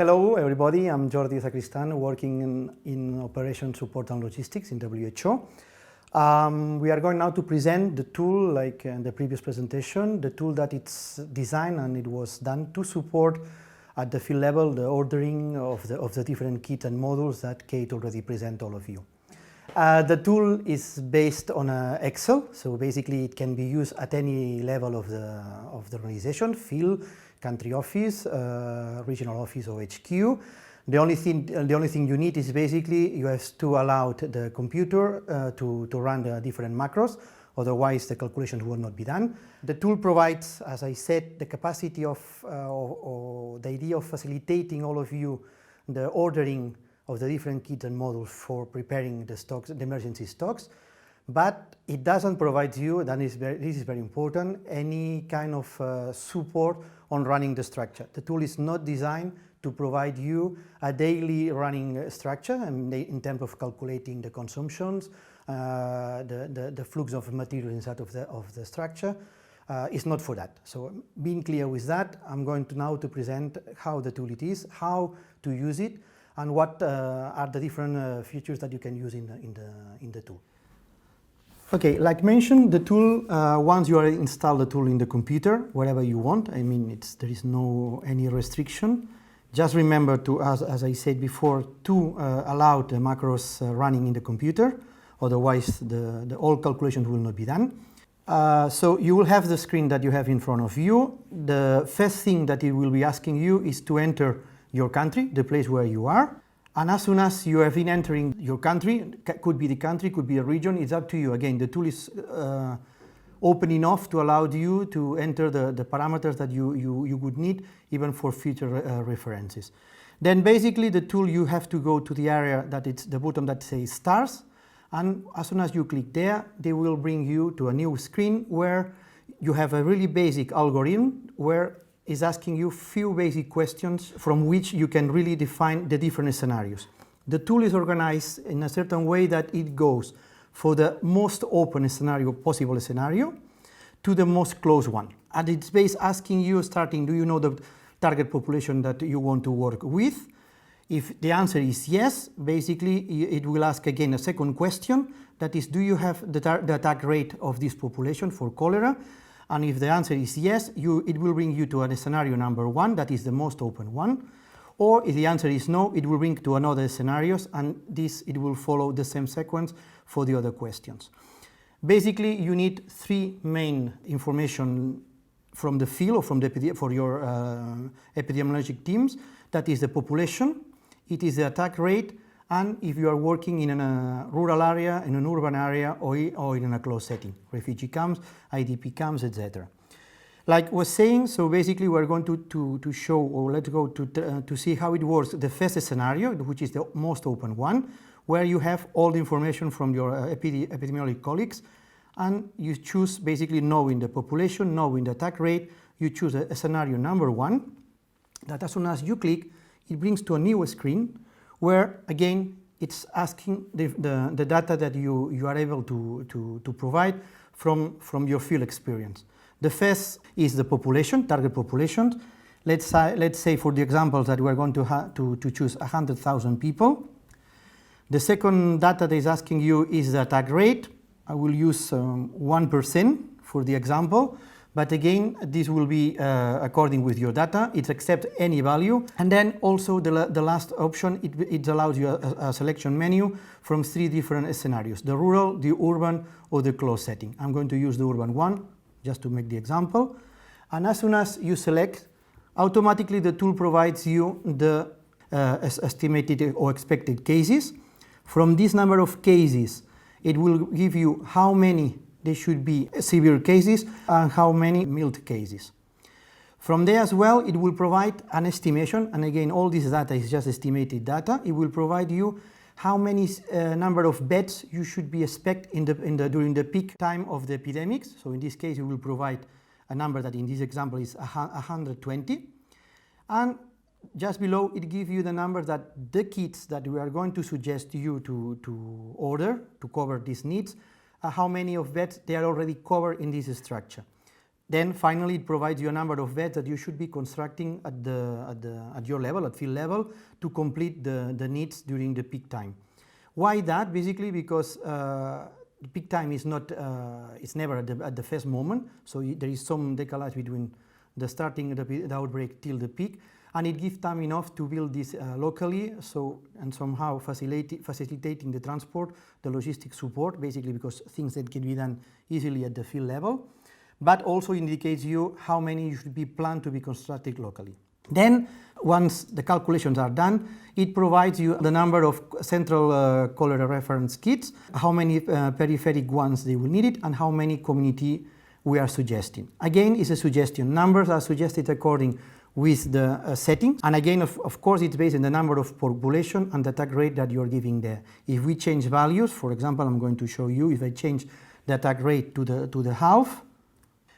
Hello everybody, I'm Jordi Sacristan, working in Operation Support and Logistics in WHO. We are going now to present the tool, like in the previous presentation, the tool that it's designed and it was done to support at the field level the ordering of the different kits and modules that Kate already presented all of you. The tool is based on Excel, so basically it can be used at any level of the organization, field, country office, regional office or HQ. The only thing you need is basically you have to allow the computer to run the different macros, otherwise the calculation will not be done. The tool provides, as I said, the capacity of, or the idea of facilitating all of you the ordering of the different kits and modules for preparing the stocks, the emergency stocks, but it doesn't provide you, this is very important, any kind of support on running the structure. The tool is not designed to provide you a daily running structure in terms of calculating the consumptions, the flux of material inside of the structure. It's not for that. So being clear with that, I'm going to now present how the tool it is, how to use it, and what are the different features that you can use in the tool. Okay, like mentioned, the tool, once you install the tool in the computer, wherever you want, I mean, there is no any restriction. Just remember to, as I said before, to allow the macros running in the computer, otherwise the all calculations will not be done. So you will have the screen that you have in front of you. The first thing that it will be asking you is to enter your country, the place where you are. And as soon as you have been entering your country, could be the country, could be a region, it's up to you. Again, the tool is open enough to allow you to enter the parameters that you would need, even for future references. Then basically the tool, you have to go to the area that it's the button that says stars, and as soon as you click there, they will bring you to a new screen where you have a really basic algorithm where is asking you few basic questions from which you can really define the different scenarios. The tool is organized in a certain way that it goes for the most open scenario, possible scenario, to the most closed one. And it's based asking you, starting, do you know the target population that you want to work with? If the answer is yes, basically it will ask again a second question, that is, do you have the attack rate of this population for cholera? And if the answer is yes, it will bring you to a scenario number 1, that is the most open one. Or if the answer is no, it will bring to another scenarios, and it will follow the same sequence for the other questions. Basically, you need 3 main information from the field or from for your epidemiologic teams. That is the population, it is the attack rate, and if you are working in a rural area, in an urban area, or in a closed setting, refugee camps, IDP camps, etc. Like I was saying, so basically we're going to show, or let's go to see how it works, the first scenario, which is the most open one, where you have all the information from your epidemiologic colleagues, and you choose basically knowing the population, knowing the attack rate, you choose a scenario number 1, that as soon as you click, it brings to a new screen, where again it's asking the data that you are able to provide from your field experience. The first is the population, target population. Let's say for the examples that we are going to choose 100,000 people. The second data that is asking you is the attack rate. I will use 1% for the example. But again, this will be according with your data. It accepts any value. And then also the last option, it allows you a selection menu from 3 different scenarios: the rural, the urban, or the closed setting. I'm going to use the urban one, just to make the example. And as soon as you select, automatically the tool provides you the estimated or expected cases. From this number of cases, it will give you how many there should be severe cases and how many mild cases. From there as well, it will provide an estimation, and again, all this data is just estimated data. It will provide you how many number of beds you should be expect during the peak time of the epidemics. So in this case, it will provide a number that in this example is 120. And just below, it gives you the number that the kits that we are going to suggest you to order to cover these needs, how many of beds they are already covered in this structure. Then finally, it provides you a number of beds that you should be constructing at your level, at field level, to complete the needs during the peak time. Why that? Basically because the peak time is not, it's never at the first moment, so there is some decalage between the starting the outbreak till the peak, and it gives time enough to build this locally, and somehow facilitating the transport, the logistic support, basically because things that can be done easily at the field level, but also indicates you how many you should be planned to be constructed locally. Then, once the calculations are done, it provides you the number of central cholera reference kits, how many peripheric ones they will need it, and how many community we are suggesting. Again, it's a suggestion. Numbers are suggested according with the setting, and again, of course, it's based on the number of population and the attack rate that you're giving there. If we change values, for example, I'm going to show you, if I change the attack rate to the half,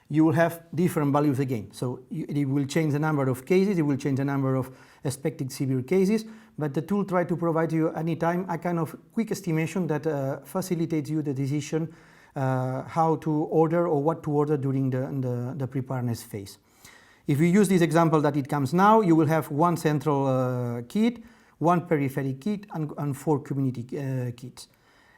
you will have different values again. So it will change the number of cases, it will change the number of expected severe cases, but the tool tries to provide you anytime a kind of quick estimation that facilitates you the decision how to order or what to order during the preparedness phase. If you use this example that it comes now, you will have one central kit, one peripheric kit, and 4 community kits.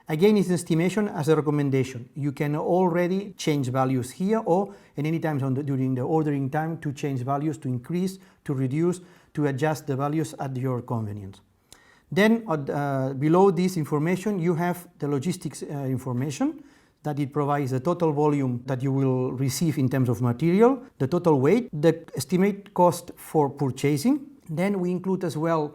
Again, it's an estimation as a recommendation. You can already change values here or at any time during the ordering time to change values, to increase, to reduce, to adjust the values at your convenience. Then below this information you have the logistics information, that it provides the total volume that you will receive in terms of material, the total weight, the estimate cost for purchasing. Then we include as well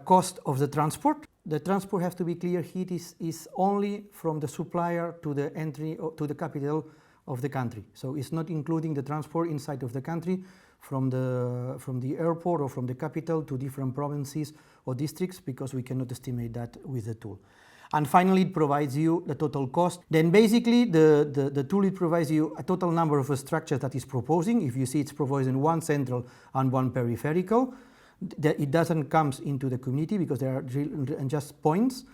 cost of the transport. The transport has to be clear here is only from the supplier to the entry to the capital of the country. So it's not including the transport inside of the country from the airport or from the capital to different provinces or districts, because we cannot estimate that with the tool. And finally, it provides you the total cost. Then basically the tool, it provides you a total number of structures that it's proposing. If you see, it's proposing one central and one peripheral. It doesn't come into the community because there are just points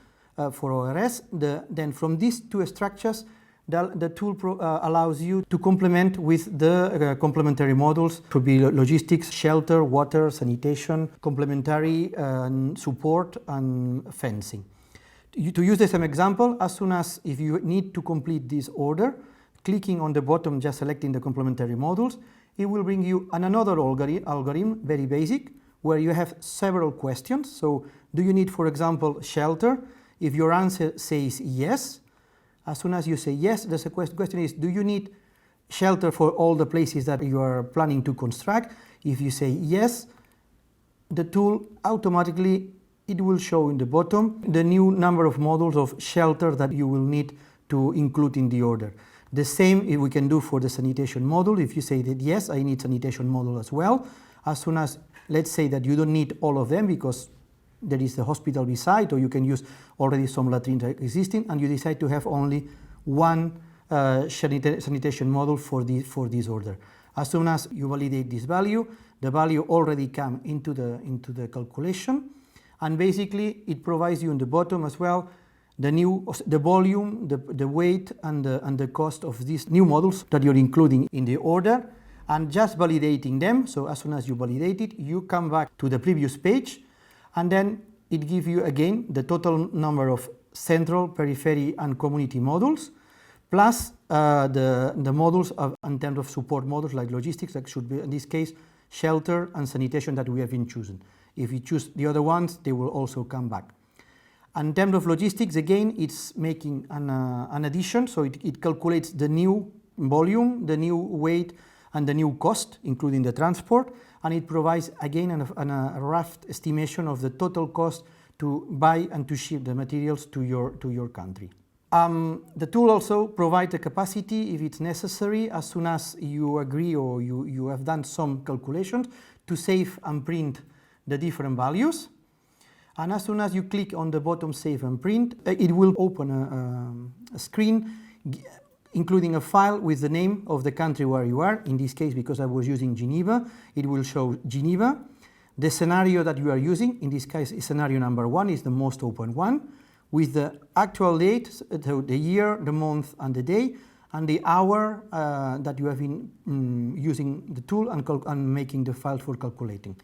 for ORS. Then from these 2 structures, the tool allows you to complement with the complementary modules. It could be logistics, shelter, water, sanitation, complementary support, and fencing. To use this as an example, as soon as if you need to complete this order, clicking on the bottom, just selecting the complementary modules, it will bring you another algorithm, very basic, where you have several questions. So do you need, for example, shelter? If your answer says yes, as soon as you say yes, the question is, do you need shelter for all the places that you are planning to construct? If you say yes, the tool automatically, it will show in the bottom the new number of modules of shelter that you will need to include in the order. The same we can do for the sanitation module. If you say that yes, I need sanitation module as well, as soon as, let's say that you don't need all of them because there is the hospital beside, or you can use already some latrines existing, and you decide to have only one sanitation module for this order. As soon as you validate this value, the value already comes into the calculation, and basically it provides you in the bottom as well the volume, the weight, and the cost of these new modules that you're including in the order, and just validating them. So as soon as you validate it, you come back to the previous page, and then it gives you again the total number of central, periphery, and community modules, plus the modules in terms of support modules like logistics, that should be in this case shelter and sanitation that we have been chosen. If you choose the other ones, they will also come back. And in terms of logistics, again, it's making an addition, so it calculates the new volume, the new weight, and the new cost, including the transport, and it provides again a rough estimation of the total cost to buy and to ship the materials to your country. The tool also provides a capacity, if it's necessary, as soon as you agree or you have done some calculations, to save and print the different values. And as soon as you click on the bottom Save and Print, it will open a screen including a file with the name of the country where you are. In this case, because I was using Geneva, it will show Geneva. The scenario that you are using, in this case, is scenario number 1, is the most open one, with the actual date, the year, the month, and the day, and the hour that you have been using the tool and making the files for calculating.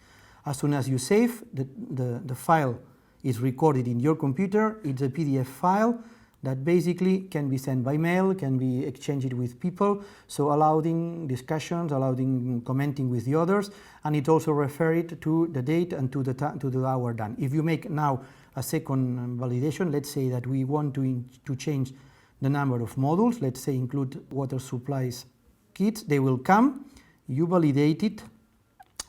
As soon as you save, the file is recorded in your computer. It's a PDF file that basically can be sent by mail, can be exchanged with people, so allowing discussions, allowing commenting with the others, and it also referred to the date and to the hour done. If you make now a second validation, let's say that we want to change the number of modules, let's say include water supplies kits, they will come, you validate it,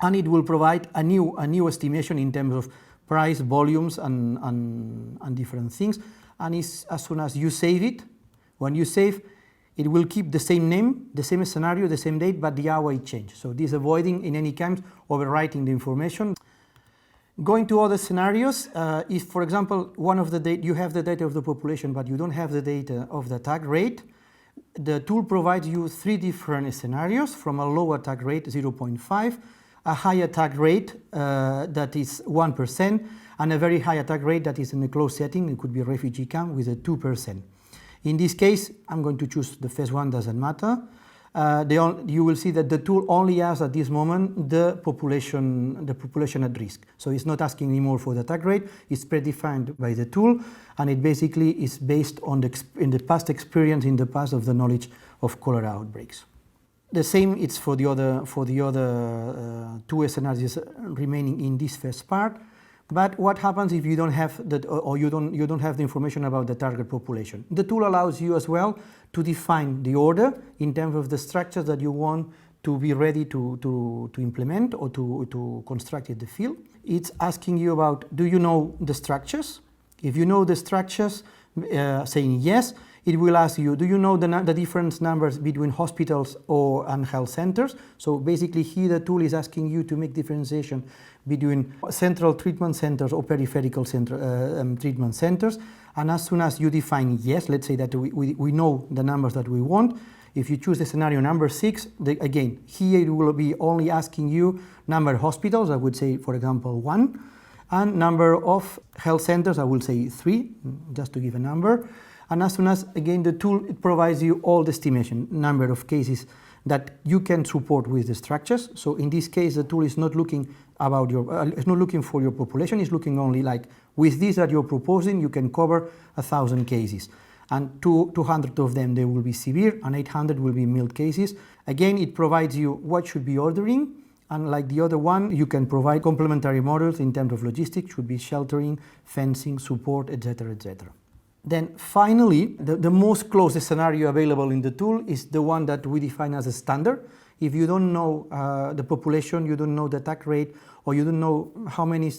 and it will provide a new estimation in terms of price, volumes, and different things. And as soon as you save it, when you save, it will keep the same name, the same scenario, the same date, but the hour it changed. So this avoiding in any case overwriting the information. Going to other scenarios, if for example one of the data, you have the data of the population but you don't have the data of the attack rate, the tool provides you 3 different scenarios, from a low attack rate 0.5, a high attack rate that is 1%, and a very high attack rate that is in a closed setting. It could be a refugee camp with a 2%. In this case, I'm going to choose the first one, doesn't matter. You will see that the tool only has at this moment the population at risk. So it's not asking anymore for the attack rate, it's predefined by the tool, and it basically is based on the past experience in the past of the knowledge of cholera outbreaks. The same it's for the other 2 scenarios remaining in this first part. But what happens if you don't have that, or you don't have the information about the target population? The tool allows you as well to define the order in terms of the structures that you want to be ready to implement or to construct in the field. It's asking you about, do you know the structures? If you know the structures, saying yes, it will ask you, do you know the different numbers between hospitals and health centers? So basically here the tool is asking you to make differentiation between central treatment centers or peripheral treatment centers. And as soon as you define yes, let's say that we know the numbers that we want, if you choose the scenario number 6, again, here it will be only asking you number of hospitals, I would say, for example, 1, and number of health centers, I will say 3, just to give a number. And as soon as, again, the tool, it provides you all the estimation, number of cases that you can support with the structures. So in this case, the tool is not looking about it's not looking for your population, it's looking only like, with this that you're proposing, you can cover 1,000 cases. And 200 of them, they will be severe, and 800 will be mild cases. Again, it provides you what should be ordering, and like the other one, you can provide complementary models in terms of logistics, should be sheltering, fencing, support, etc., etc. Then finally, the most closest scenario available in the tool is the one that we define as a standard. If you don't know the population, you don't know the attack rate, or you don't know how many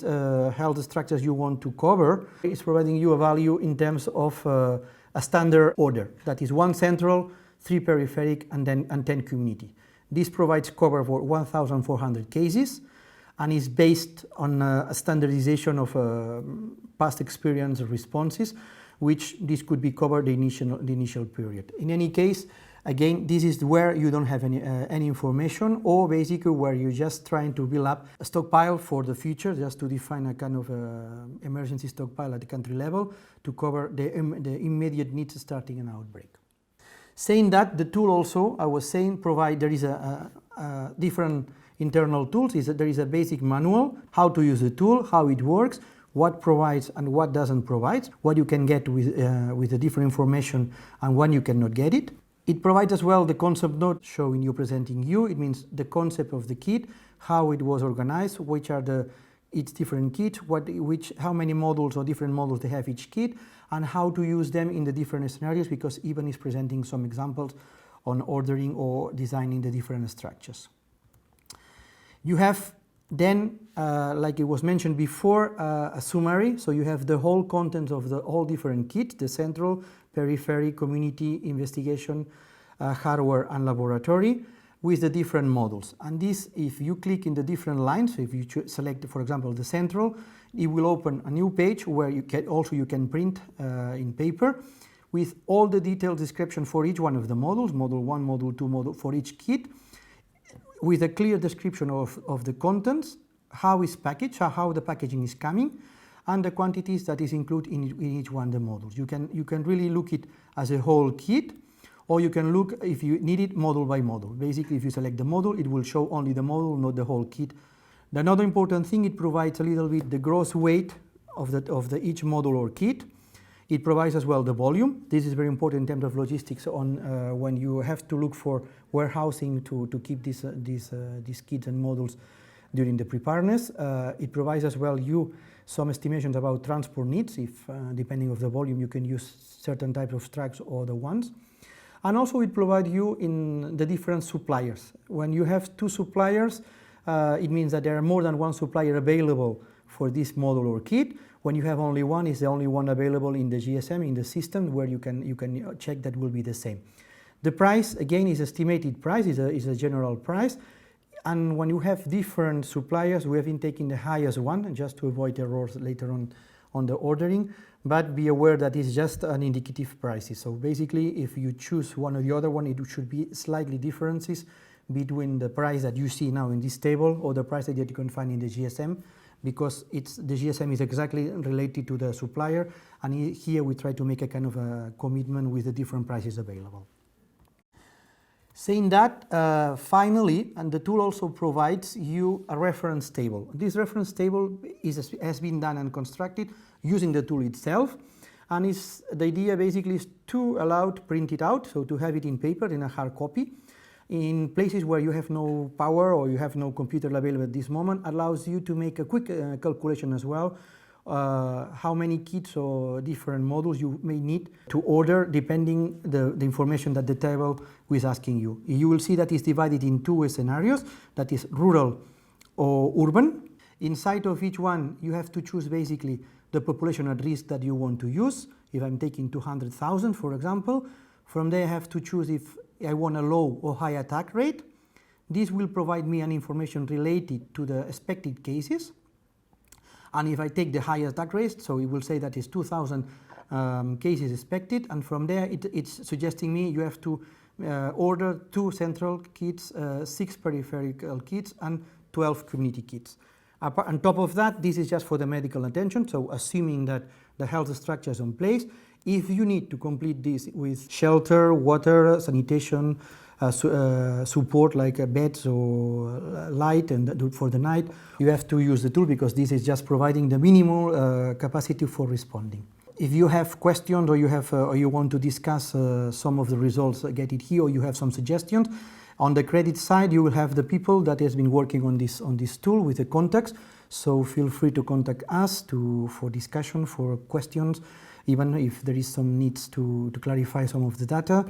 health structures you want to cover, it's providing you a value in terms of a standard order. That is 1 central, 3 peripheric, and 10 community. This provides cover for 1,400 cases, and is based on a standardization of past experience responses, which this could be covered the initial period. In any case, again, this is where you don't have any information, or basically where you're just trying to build up a stockpile for the future, just to define a kind of emergency stockpile at the country level to cover the immediate needs starting an outbreak. Saying that, the tool also, I was saying, there is a different internal tools. There is a basic manual, how to use the tool, how it works, what provides and what doesn't provide, what you can get with the different information and when you cannot get it. It provides as well the concept note showing you, presenting you. It means the concept of the kit, how it was organized, which are its different kits, how many modules or different modules they have each kit, and how to use them in the different scenarios, because Ivan is presenting some examples on ordering or designing the different structures. You have then, like it was mentioned before, a summary. So you have the whole content of all different kits, the central, periphery, community, investigation, hardware and laboratory, with the different modules. And this, if you click in the different lines, so if you select, for example, the central, it will open a new page where you can print in paper with all the detailed description for each one of the modules, module 1, module 2, module for each kit, with a clear description of the contents, how it's packaged, how the packaging is coming, and the quantities that is included in each one of the modules. You can really look it as a whole kit, or you can look, if you need it, module by module. Basically, if you select the module, it will show only the module, not the whole kit. Another important thing, it provides a little bit the gross weight of each module or kit. It provides as well the volume. This is very important in terms of logistics on when you have to look for warehousing to keep these kits and modules during the preparedness. It provides as well you some estimations about transport needs. If depending on the volume, you can use certain types of trucks or other ones. And also it provides you in the different suppliers. When you have two suppliers, it means that there are more than one supplier available for this module or kit. When you have only one, it's the only one available in the GSM, in the system, where you can check that will be the same. The price, again, is estimated price, is a general price. And when you have different suppliers, we have been taking the highest one, just to avoid errors later on the ordering. But be aware that it's just an indicative prices. So basically, if you choose one or the other one, it should be slightly differences between the price that you see now in this table or the price that you can find in the GSM, because the GSM is exactly related to the supplier, and here we try to make a kind of a commitment with the different prices available. Saying that, finally, and the tool also provides you a reference table. This reference table has been done and constructed using the tool itself, and the idea basically is to allow to print it out, so to have it in paper, in a hard copy. In places where you have no power or you have no computer available at this moment, allows you to make a quick calculation as well, how many kits or different modules you may need to order depending the information that the table is asking you. You will see that it's divided in two scenarios, that is rural or urban. Inside of each one, you have to choose basically the population at risk that you want to use. If I'm taking 200,000, for example, from there I have to choose if I want a low or high attack rate. This will provide me an information related to the expected cases. And if I take the high attack rate, so it will say that it's 2,000 cases expected, and from there it's suggesting me you have to order 2 central kits, 6 peripheral kits, and 12 community kits. On top of that, this is just for the medical attention, so assuming that the health structure is in place. If you need to complete this with shelter, water, sanitation, support like beds or light and for the night, you have to use the tool, because this is just providing the minimal capacity for responding. If you have questions or you want to discuss some of the results, get it here, or you have some suggestions. On the credit side, you will have the people that has been working on this tool with the contacts. So feel free to contact us for discussion, for questions. Even if there is some needs to clarify some of the data,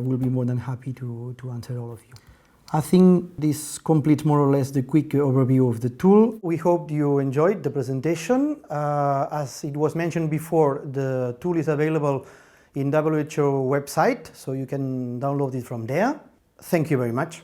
we'll be more than happy to answer all of you. I think this completes more or less the quick overview of the tool. We hope you enjoyed the presentation. As it was mentioned before, the tool is available in WHO website, so you can download it from there. Thank you very much.